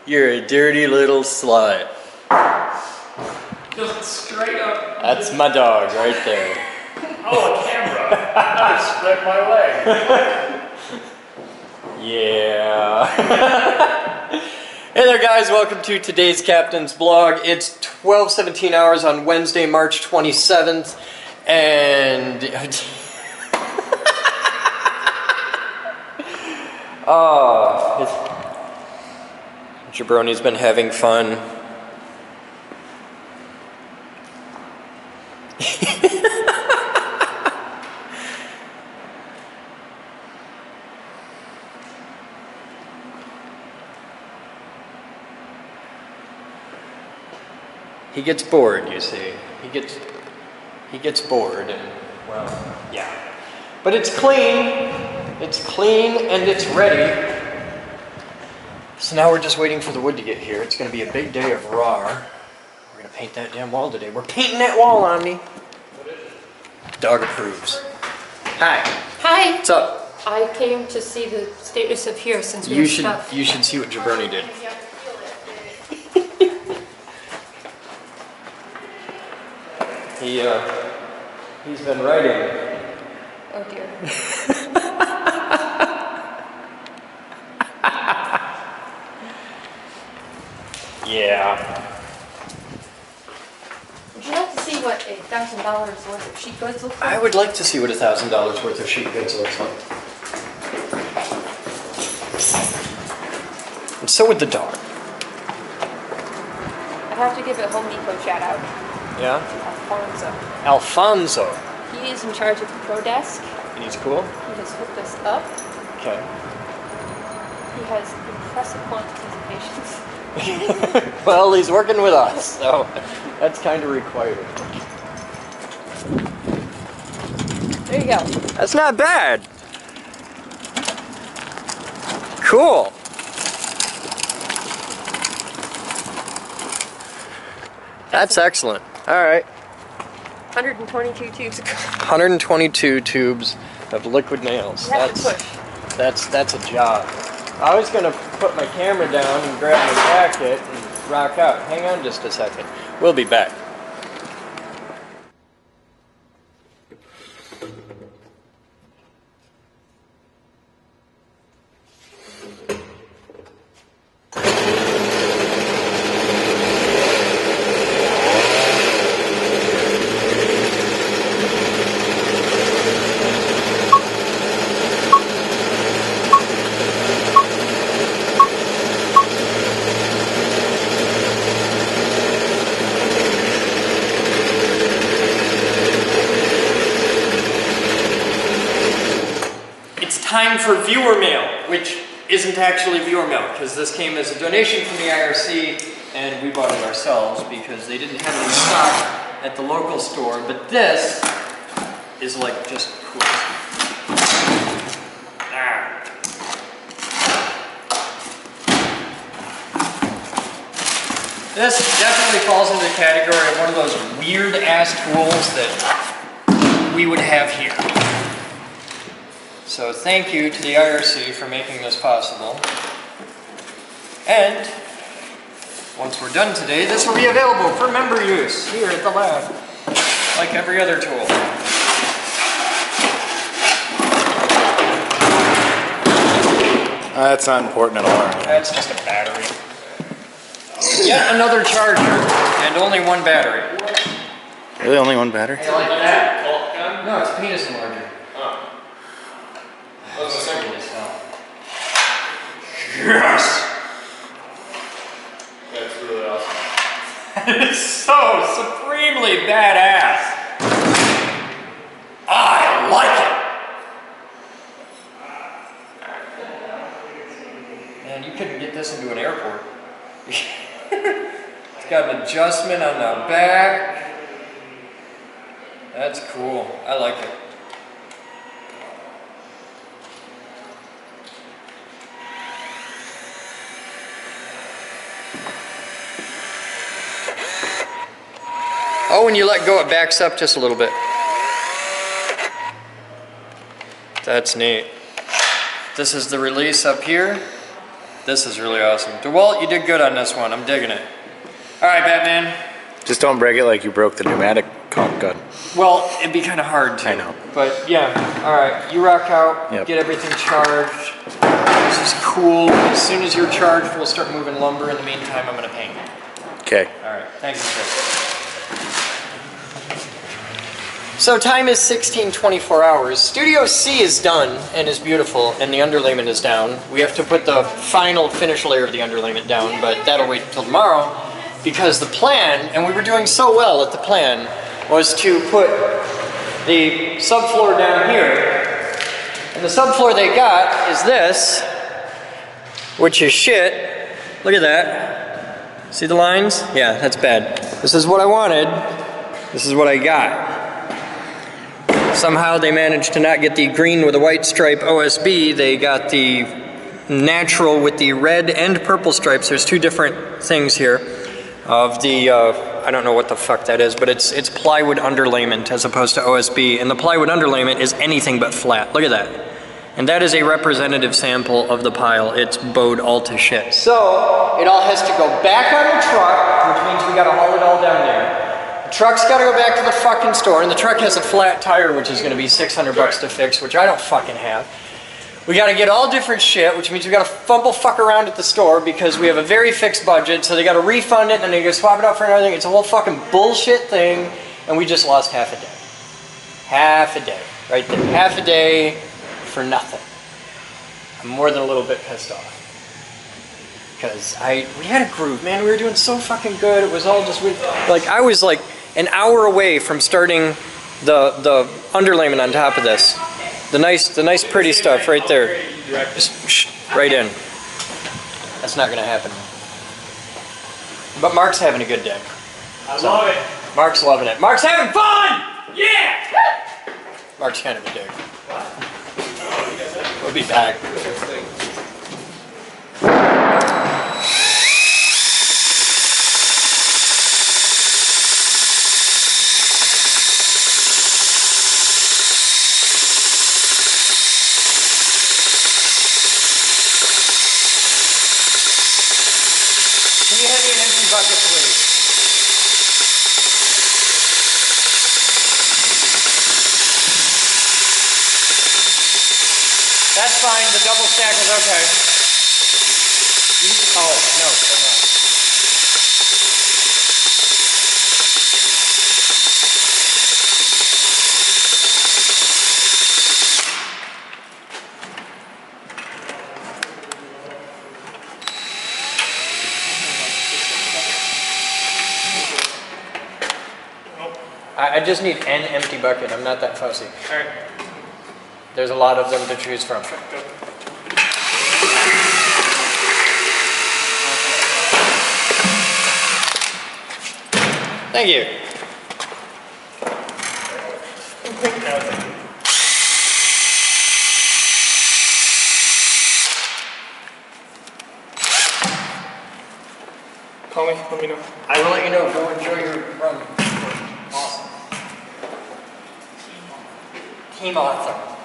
You're a dirty little slut. Just straight up. That's my dog right there. Oh, a camera. I split my leg. Yeah. Hey there guys, welcome to today's Captain's Blog. It's 12:17 hours on Wednesday, March 27th, and Jabroni's been having fun. He gets bored, you see. He gets bored, and well, yeah. But it's clean and it's ready. So now we're just waiting for the wood to get here. It's gonna be a big day of raw. We're gonna paint that damn wall today. We're painting that wall, Omni. What is it? Dog approves. Hi. Hi. What's up? I came to see the status of here since we have stuff. You should see what Jabroni did. He's been writing. Oh dear. Yeah. Would you like to see what $1,000 worth of sheet goods looks like? I would like to see what $1,000 worth of sheet goods looks like. And so would the dog. I have to give a Home Depot shout out. Yeah? Alfonso. Alfonso. He is in charge of the Pro Desk. And he's cool? He has hooked us up. Okay. He has impressive quantities of patience. Well, he's working with us, so that's kind of required. There you go. That's not bad. Cool. That's excellent. All right. 122 tubes. 122 tubes of liquid nails. That's a job. I was gonna put my camera down and grab my jacket and rock out. Hang on just a second. We'll be back. Time for viewer mail, which isn't actually viewer mail because this came as a donation from the IRC and we bought it ourselves because they didn't have any stock at the local store, but this is like just cool. This definitely falls into the category of one of those weird ass tools that we would have here. So thank you to the IRC for making this possible. And once we're done today, this will be available for member use here at the lab, like every other tool. That's not important at all. That's just a battery. Yet another charger, and only one battery. Really, only one battery? You like that? Caulk gun? No, it's penis enlarger. Yes! That's really awesome. It is so supremely badass. I like it. Man, you couldn't get this into an airport. It's got an adjustment on the back. That's cool. I like it. Oh, when you let go, it backs up just a little bit. That's neat. This is the release up here. This is really awesome. DeWalt, you did good on this one. I'm digging it. All right, Batman. Just don't break it like you broke the pneumatic caulk gun. Well, it'd be kind of hard to. I know. But yeah, all right. You rock out, Yep. get everything charged. This is cool. As soon as you're charged, we'll start moving lumber. In the meantime, I'm gonna paint. Okay. All right, thank you, sir. So time is 16:24 hours. Studio C is done and is beautiful, and the underlayment is down. We have to put the final finish layer of the underlayment down, but that'll wait until tomorrow, because the plan, and we were doing so well at the plan, was to put the subfloor down here, and the subfloor they got is this, which is shit. Look at that. See the lines? Yeah, that's bad. This is what I wanted. This is what I got. Somehow they managed to not get the green with a white stripe OSB. They got the natural with the red and purple stripes. There's two different things here of the, I don't know what the fuck that is, but it's plywood underlayment as opposed to OSB. And the plywood underlayment is anything but flat. Look at that. And that is a representative sample of the pile. It's bowed all to shit. So it all has to go back on the truck, which means we gotta haul it all down there. The truck's gotta go back to the fucking store, and the truck has a flat tire, which is gonna be 600 bucks to fix, which I don't fucking have. We gotta get all different shit, which means we gotta fumble fuck around at the store because we have a very fixed budget, so they gotta refund it, and then they gotta swap it out for another thing. It's a whole fucking bullshit thing, and we just lost half a day. Half a day, right there. Half a day for nothing. I'm more than a little bit pissed off. Because we had a groove, man. We were doing so fucking good. It was all just, like, I was like an hour away from starting the underlayment on top of this. The nice pretty stuff right there. Just right in. That's not gonna happen. But Mark's having a good day. I love it. Mark's loving it. Mark's having fun! Yeah! Mark's kind of a dick. We'll be back. Can you hand me an empty bucket, please? That's fine, the double stack is okay. Oh, no, they're not. I just need an empty bucket. I'm not that fussy. All right. There's a lot of them to choose from. Thank you. Call me, let me know. I will let you know. Go enjoy your run. Awesome. Team Awesome.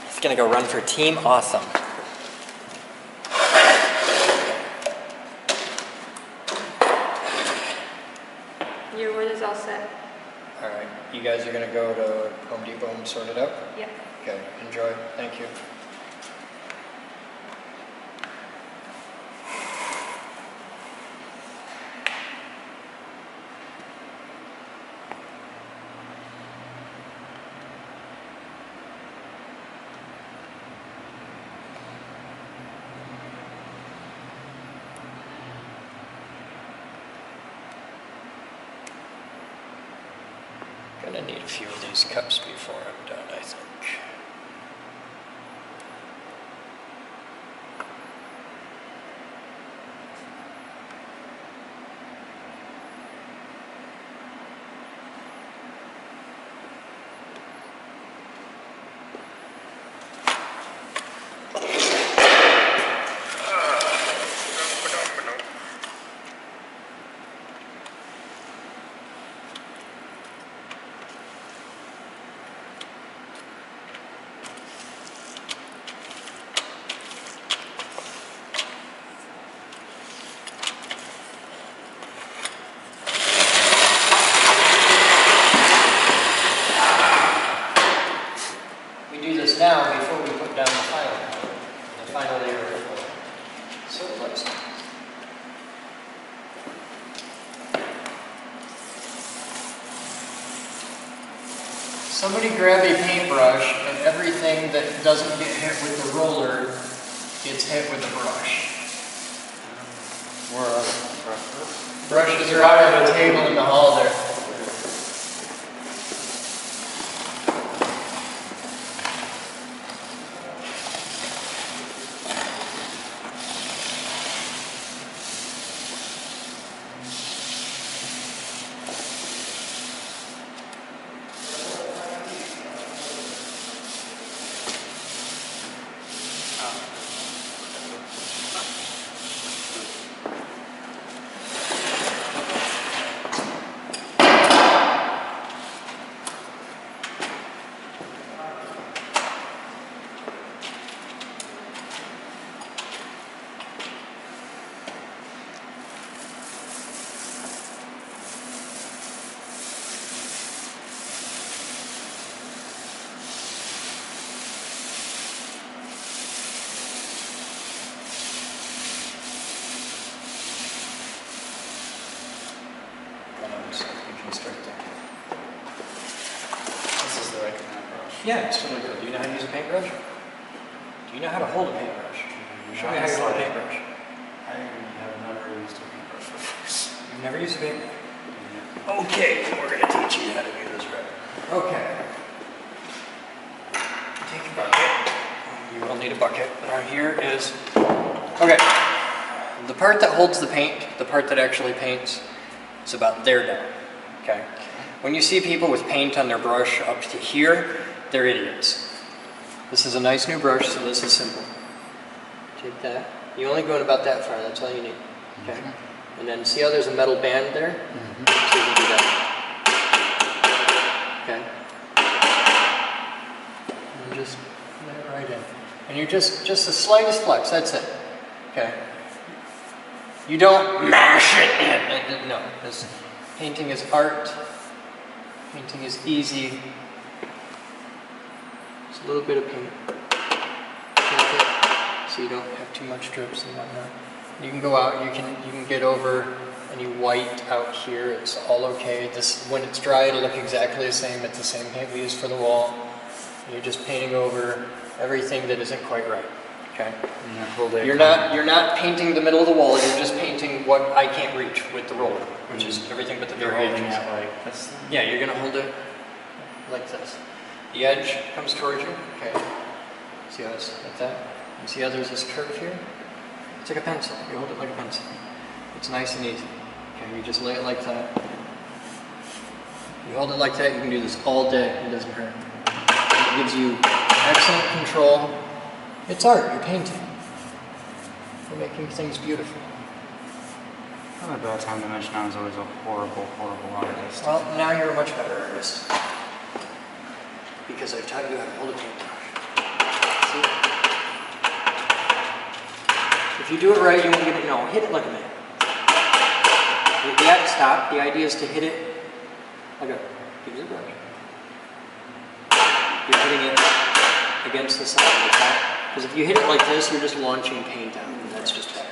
He's gonna go run for Team Awesome. Your wood is all set. All right. You guys are gonna go to Home Depot and sort it out? Yep. Okay. Enjoy. Thank you. Gonna need a few of these cups before I'm done, I think. now before we put down the final layer of foil. So it looks nice. Somebody grab a paintbrush and everything that doesn't get hit with the roller gets hit with the brush. Where are they? Brushes are out on the table in the hall there. Yeah, it's totally good. Do you know how to use a paintbrush? Do you know how to hold a paintbrush? Show me how you hold a paintbrush. I have never used a paintbrush before. You've never used a paintbrush? Okay, we're going to teach you how to do this right. Okay. Take your bucket. You will need a bucket. Now here is... Okay. The part that holds the paint, the part that actually paints, is about there down. Okay? When you see people with paint on their brush up to here, they're idiots. This is a nice new brush, so this is simple. Take that. You only go in about that far, that's all you need. Okay? And then see how there's a metal band there? So you can do that. Okay? And just let it right in. And you're just the slightest flex, that's it. Okay? You don't mash it in. No, this painting is art. Painting is easy. Just a little bit of paint. So you don't have too much drips and whatnot. You can go out, you can get over any white out here, it's all okay. This, when it's dry, it'll look exactly the same. It's the same paint we use for the wall. You're just painting over everything that isn't quite right. Okay? You're not painting the middle of the wall, you're just painting what I can't reach with the roller, which is everything but the very edges. Like this. Yeah, you're gonna hold it like this. The edge comes towards you, okay. See how it's like that? You see how there's this curve here? It's like a pencil. You hold it like a pencil. It's nice and easy. Okay, you just lay it like that. You hold it like that, you can do this all day, it doesn't hurt. It gives you excellent control. It's art, you're painting. You're making things beautiful. I'm a bad time to mention I was always a horrible, horrible artist. Well, now you're a much better artist. Because I've taught you how to hold a paintbrush. See? If you do it right, you won't get it. No, hit it like a man. Yeah, stop. The idea is to hit it like a use a brush. You're hitting it against the side of the top. Because if you hit it like this, you're just launching paint out, and that's just bad.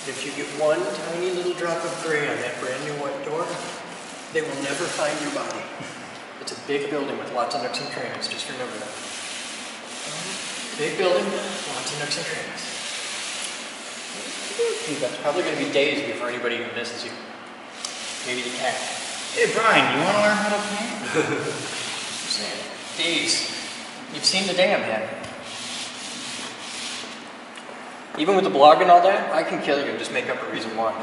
If you get one tiny little drop of gray on that brand new white door, they will never find your body. It's a big building with lots of nooks and crannies, just remember that. Big building, lots of nooks and crannies. That's probably going to be days before anybody even misses you. Maybe the cat. Hey Brian, you want to learn how to paint? I'm saying, days. You've seen the day I'm having. Even with the blog and all that, I can kill you and just make up a reason why.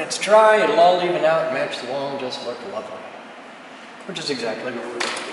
it's dry, it'll all even out and match the wall and just look lovely. Which is exactly what we're going to do.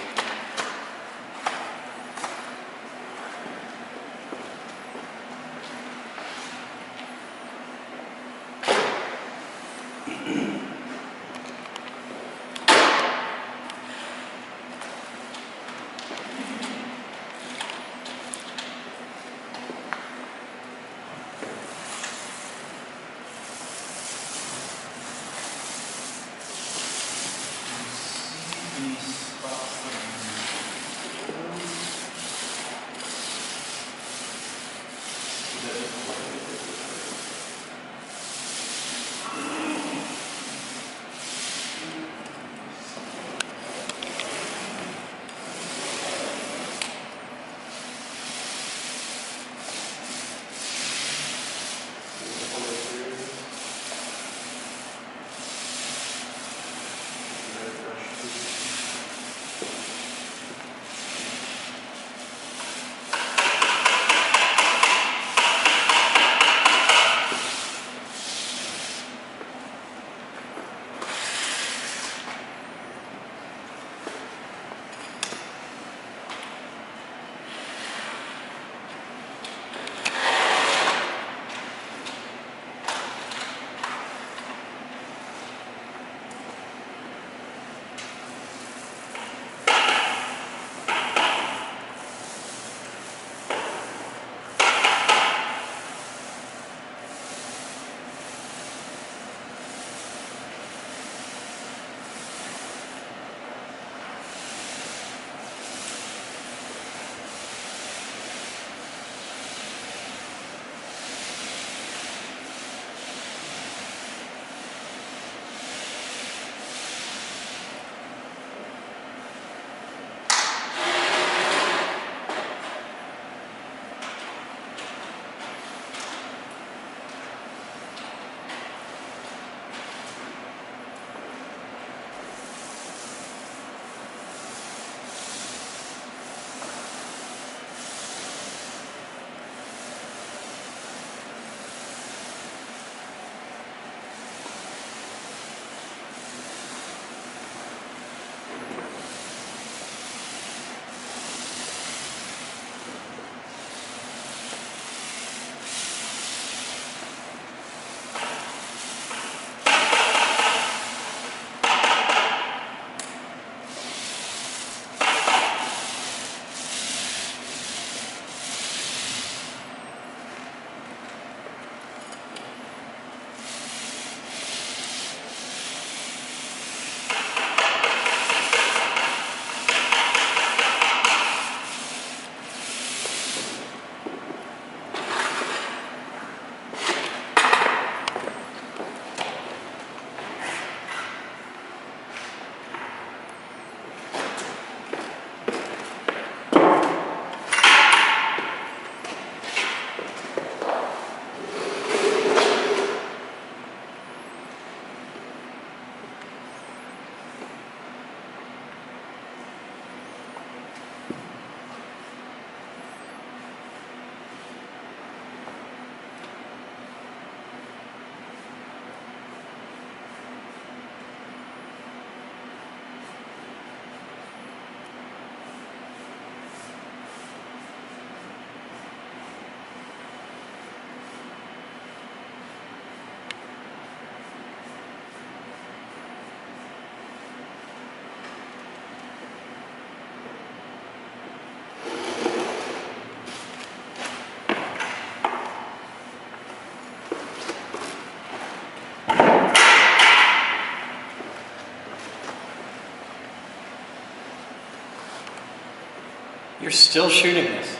You're still shooting this.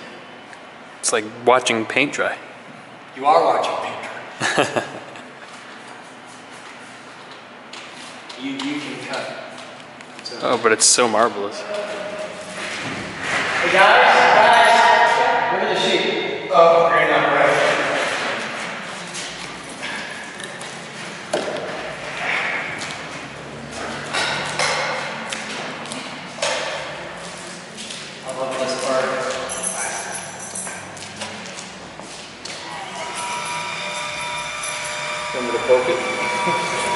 It's like watching paint dry. You are watching paint dry. you can cut. Oh, but it's so marvelous. Hey guys, look at the sheet. Oh, you're not right. I love this part. Want me to poke it?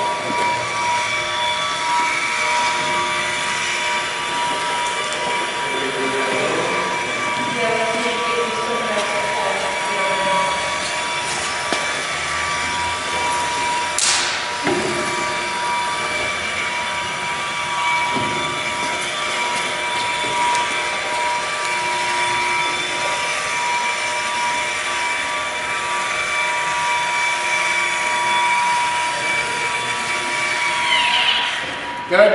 Good?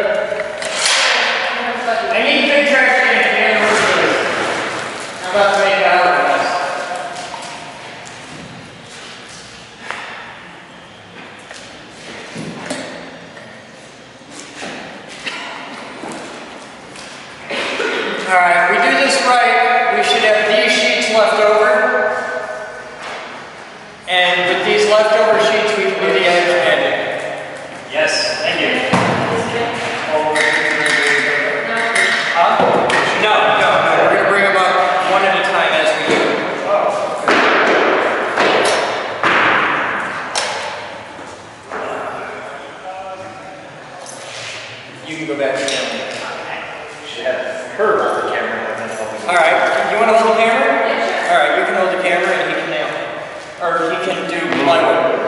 I need big trash cans at the end of the road. How about to make it out of this? Alright, we do this right, we should have these sheets left over. And with these leftover sheets, we can do the edge banding. Yes, thank you. Huh? No, we're going to bring them up one at a time as we do. You can go back to the camera. Should have her hold the camera. Alright, you want to hold the camera? Alright, you can hold the camera and he can nail it. Or he can do plywood.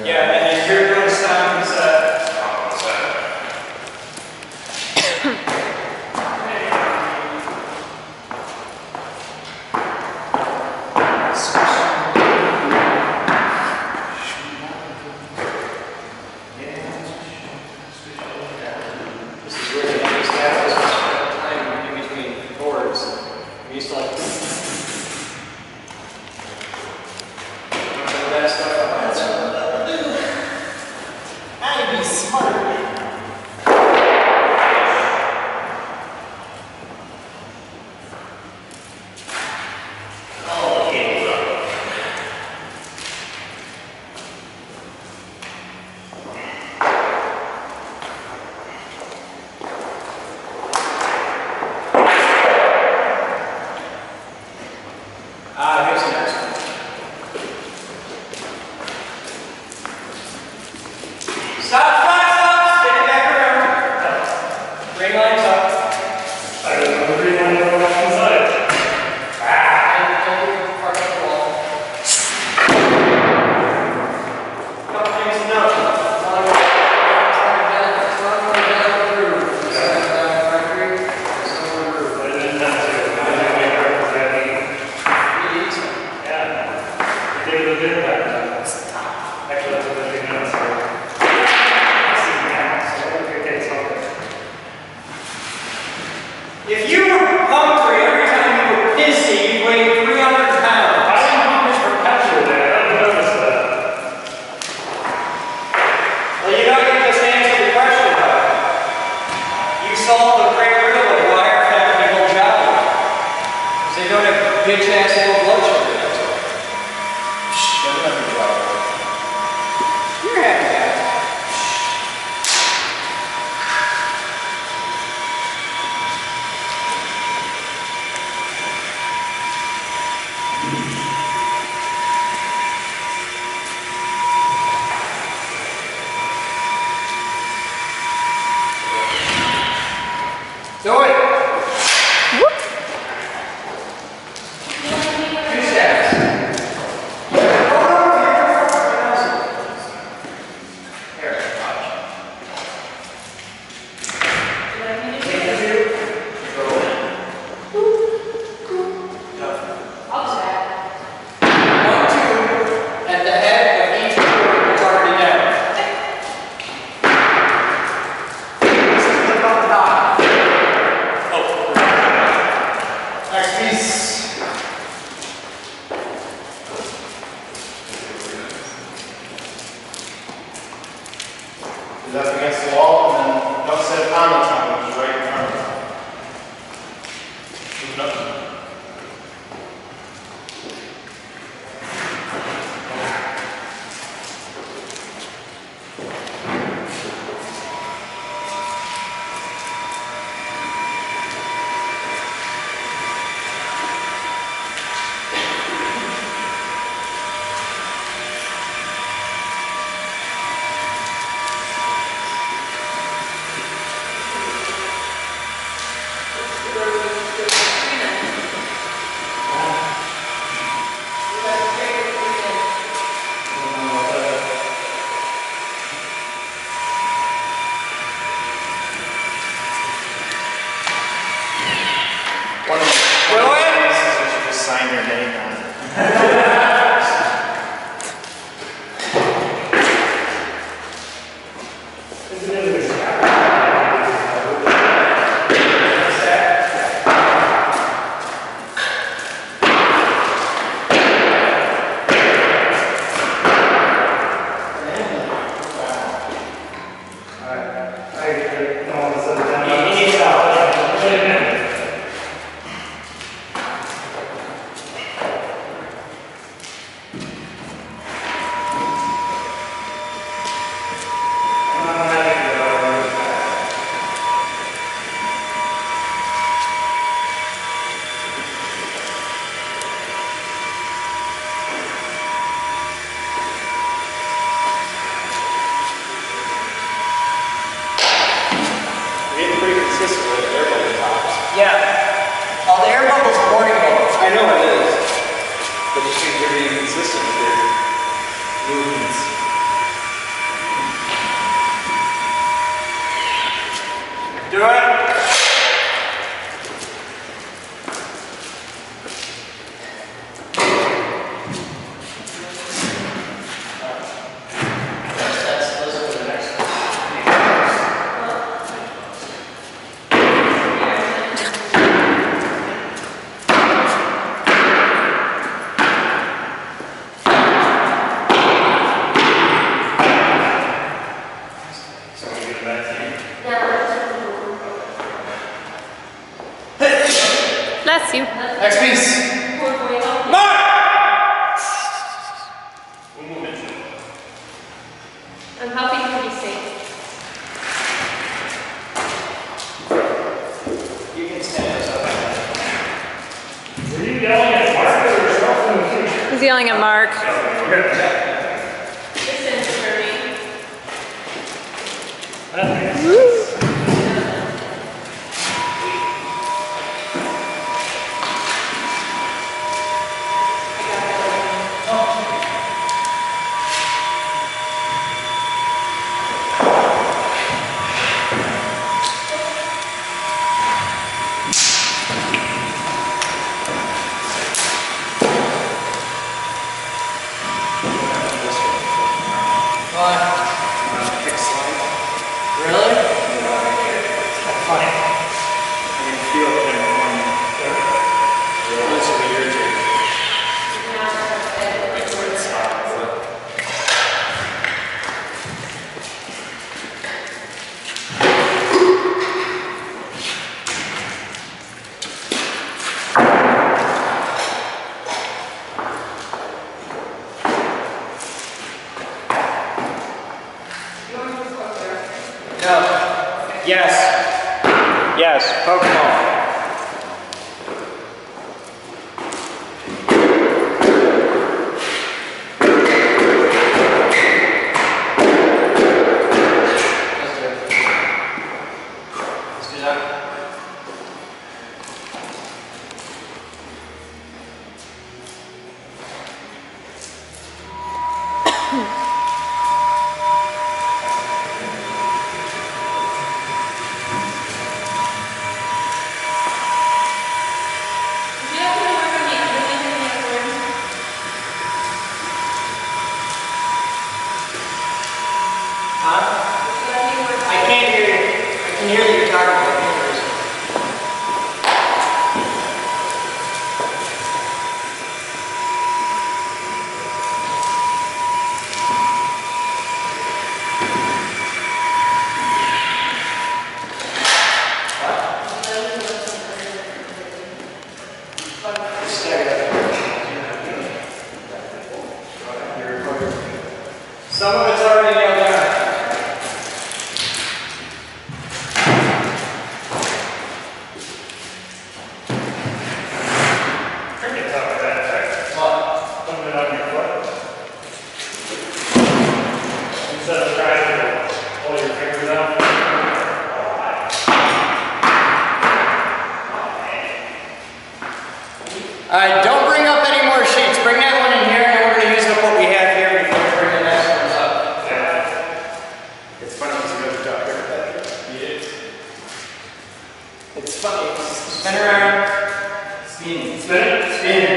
Yeah, and then here goes sound set. This is really nice. Time in between chords. We used to like that stuff. I'd be smart. Here's the next one. Stop, spin it back around. Green line's up. I don't know the green line on the left side. And don't leave it far from the wall. Couple things to note. One more down through. Mercury. I didn't have to. I didn't make her because I had yeah. They did a bit of that. Actually, that's what they're doing now. So. If you were hungry every time you were pissy, you weighed 300 pounds. I didn't know much perpetually. I didn't notice that. Well, you know you just answered the question though. You solved the great riddle of why our fat people jolly. Because they don't have bitch ass low blood sugar. That's why. Shh, don't let me jolly. You're happy guys. Do it! Two steps. Here, watch. Take the two. Go in. I'll just add. 1, 2, at the head of each chord is already down. This is the top. Next piece. Is up against the wall and then don't sit on the top, which is right in front of you. Move it up. sign your name on it. Yeah. Oh, the air bubble's morning bubbles. I know it is. But you should be consistent with your movements. Do it. Bless you. Next piece. Mark! I'm helping you be safe. You can stand us up. Were you yelling at Mark or yourself? He's yelling at Mark. Really? That's funny. I can feel it in the morning. This will be your turn. No. Yes. Yes. Pokemon. Let's do that. I can't hear you. I can hear that you're talking about fingers. Some of it's already nailed down. Don't bring up any more sheets. Bring that one in here, and we're going to use up what we have here before we bring the next ones up. It's funny because you go to talk here. It's funny. Spin around. Spin. Spin. Spin.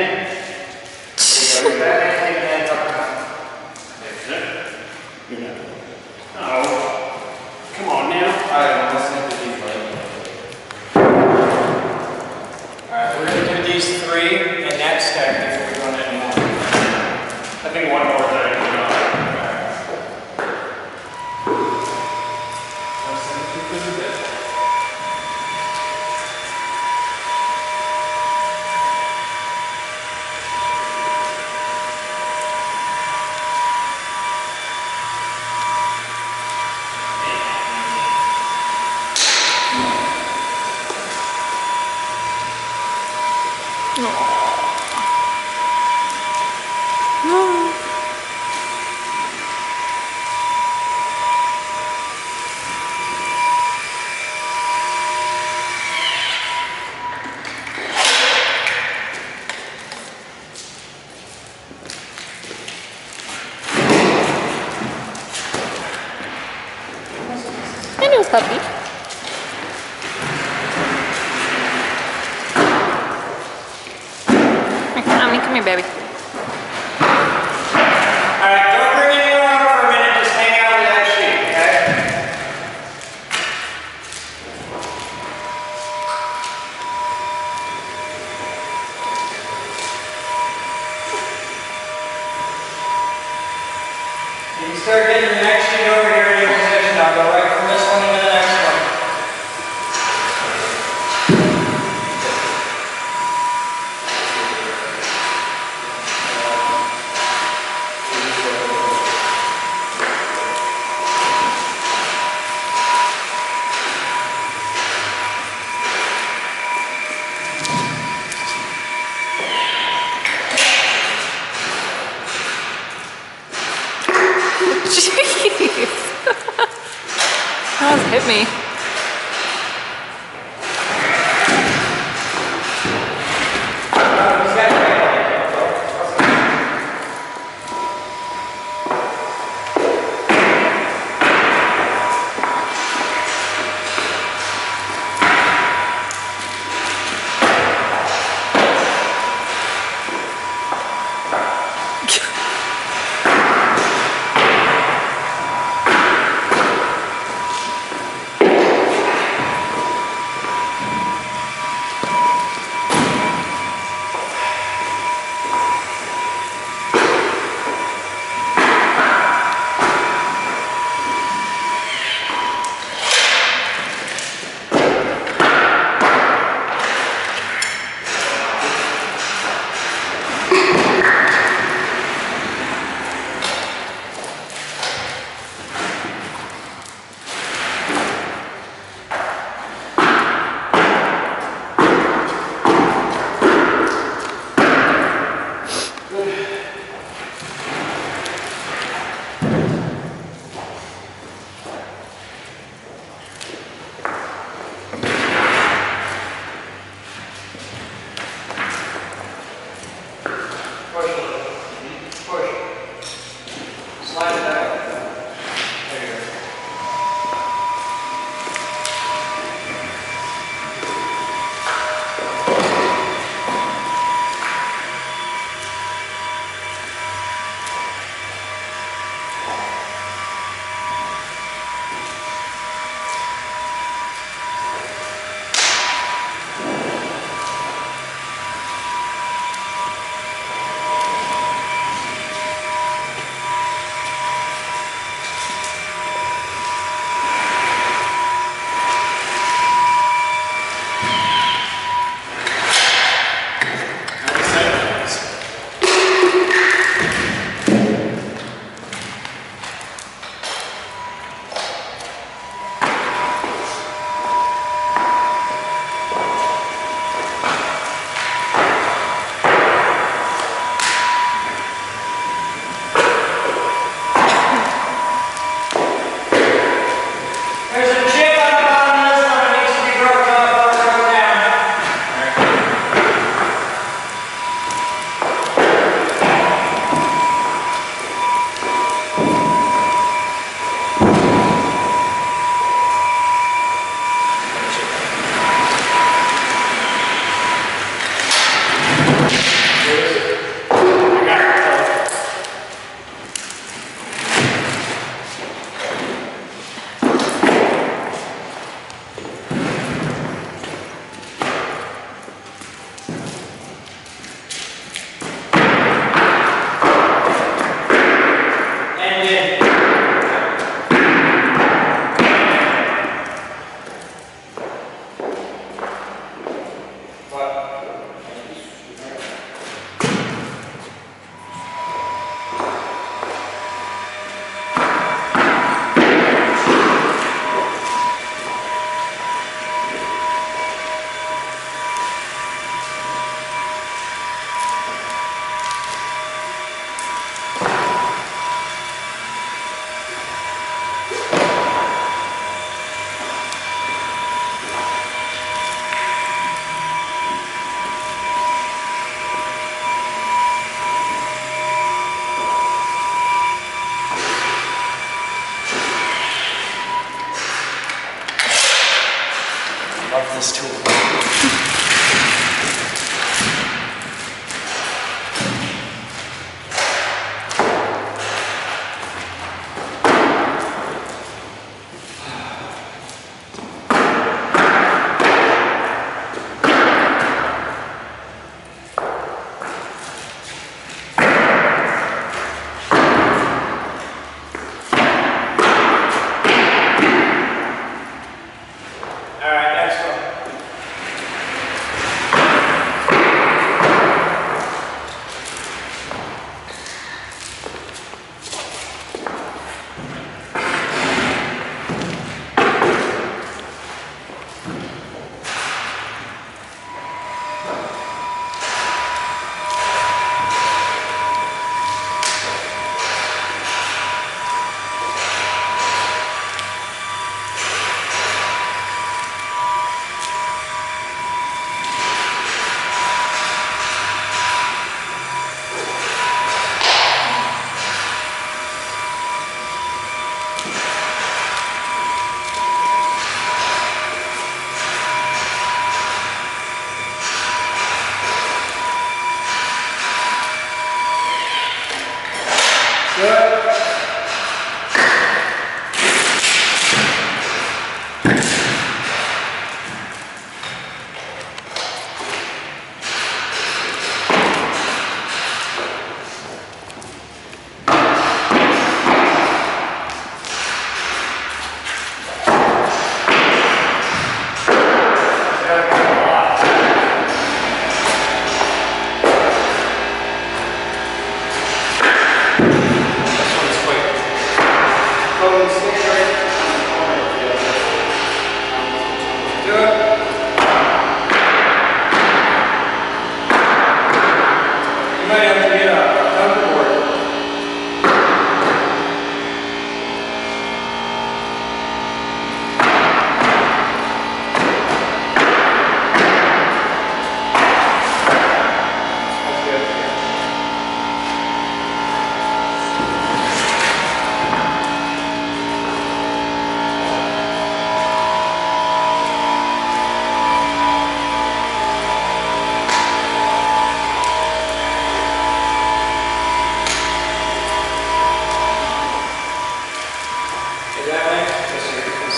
Take your hands up. No. Alright, I'm listening to these later. Alright, we're gonna do these 3 and that stack before we run any more. I think one more thing, you know. Hello, puppy. Come here, baby. Alright, don't bring anyone over for a minute, just hang out with that sheet, okay? You can start getting the next sheet over here in your position. I'll go right from this one into the next one. Jeez. That almost hit me. Love this tool.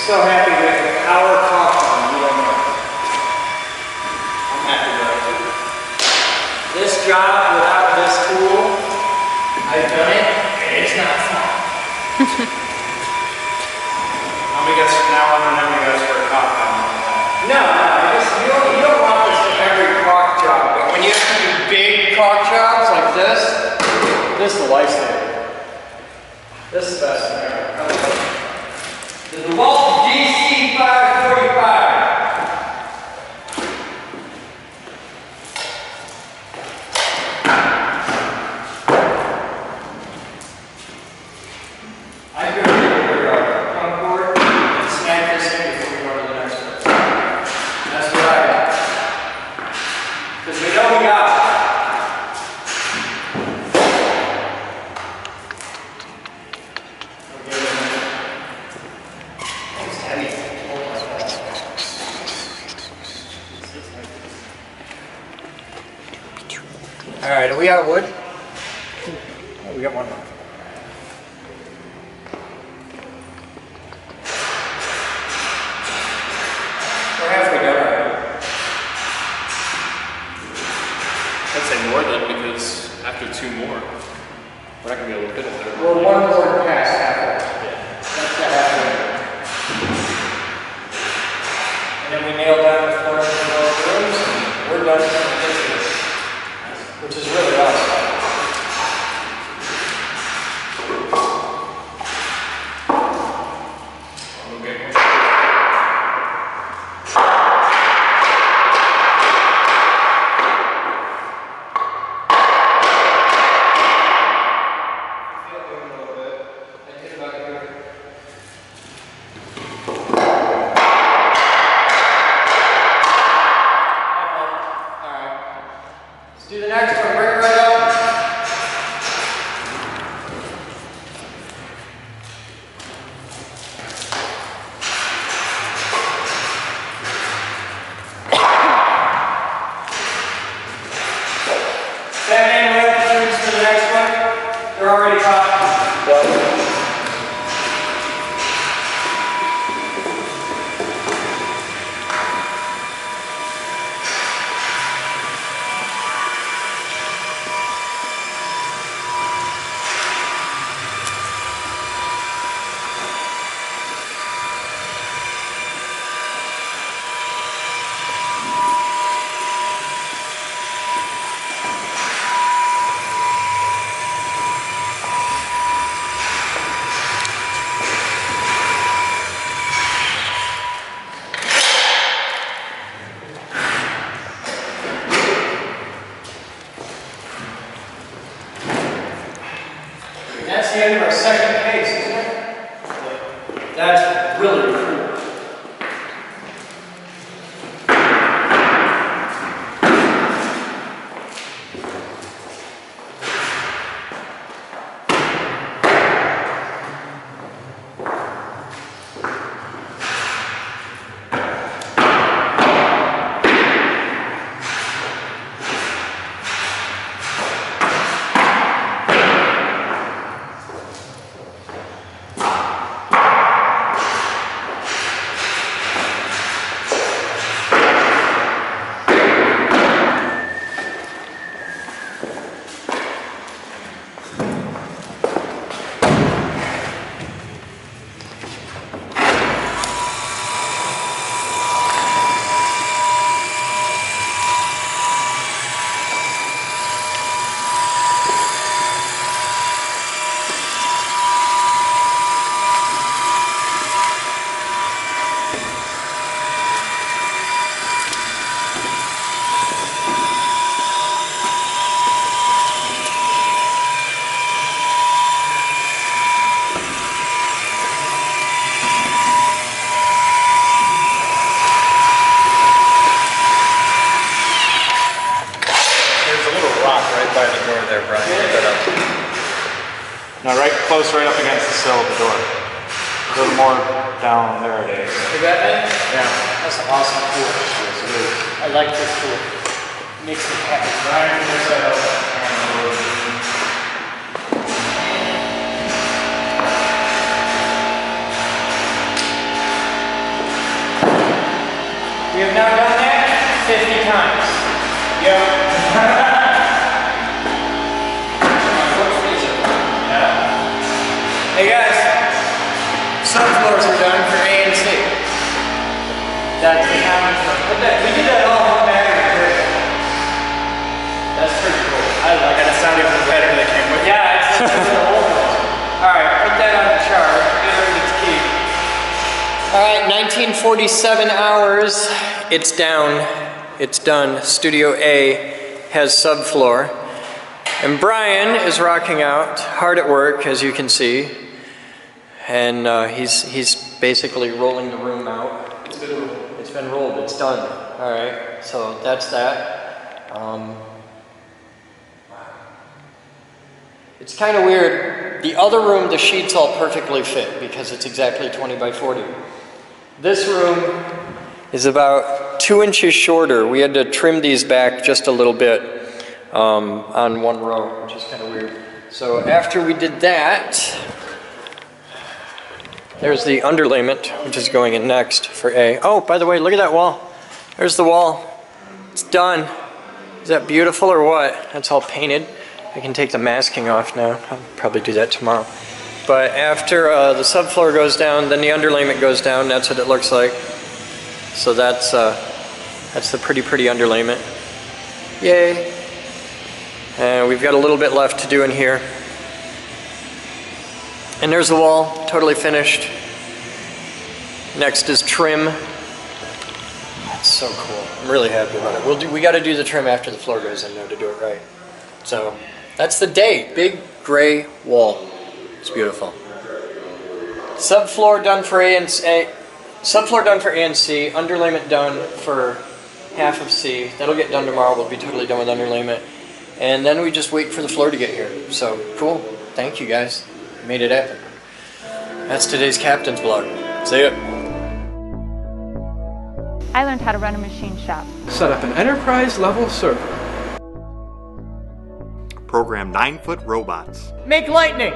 So happy with our Caulk on, you don't know. I'm happy with it. This job without this tool, I've done it, and it's not fun. How many guys from now on, how many guys for a Caulk on? No, you don't want this for every Caulk job, but when you have to do big Caulk jobs like this is the lifesaver. This is the best thing ever. The DeWalt DC545. I'm going to take a front board and snag this in before we go to the next one. That's what I got. Because we know we got it. It's heavy. All right, are we out of wood? Oh, we got one more. We're halfway done already. I'd say more then, because after two more, we're not gonna be able to fit it there. We're one board past halfway. That's the halfway. And then we nail down the corners of those rooms, and we're done with this, which is really awesome. Okay. Let's do the next one. Bring it right end of our second case, isn't it? That's really cool. No, close right up against the sill of the door. A little more down, there it is. You got that? Yeah. That's an awesome tool. I like this tool. It makes me happy. Ryan, there's a We have now done that 50 times. Yep. Hey guys, subfloors are done for A and C. That's the common for we did that all one bag of material. That's pretty cool. I like it. And it sounded even better than it came with. Yeah, it's the whole thing. Alright, put that on the chart. Get ready to keep. Alright, 1947 hours. It's down. It's done. Studio A has subfloor. And Brian is rocking out, hard at work, as you can see. And he's basically rolling the room out. It's been rolled. It's done. All right. So that's that. It's kind of weird. The other room, the sheets all perfectly fit because it's exactly 20 by 40. This room is about 2 inches shorter. We had to trim these back just a little bit on one row, which is kind of weird. So after we did that, there's the underlayment, which is going in next for A. Oh, by the way, look at that wall. There's the wall. It's done. Is that beautiful or what? That's all painted. I can take the masking off now. I'll probably do that tomorrow. But after the subfloor goes down, then the underlayment goes down. That's what it looks like. So that's the pretty underlayment. Yay. And we've got a little bit left to do in here. And there's the wall, totally finished. Next is trim. That's so cool. I'm really happy about it. We got to do the trim after the floor goes in though to do it right. So that's the day. Big gray wall. It's beautiful. Subfloor done for A and C. Subfloor done for A and C. Underlayment done for half of C. That'll get done tomorrow. We'll be totally done with underlayment. And then we just wait for the floor to get here. So cool. Thank you guys. Made it happen. That's today's captain's vlog. See ya. I learned how to run a machine shop. Set up an enterprise level server. Program 9-foot robots. Make lightning!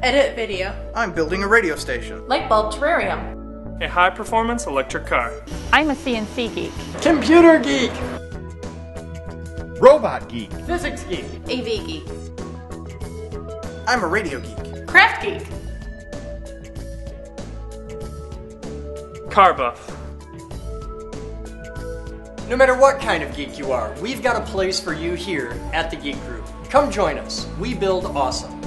Edit video. I'm building a radio station. Light bulb terrarium. A high-performance electric car. I'm a CNC geek. Computer geek! Robot geek. Physics geek! AV geek. I'm a radio geek. Craft geek. Car buff. No matter what kind of geek you are, we've got a place for you here at the Geek Group. Come join us. We build awesome.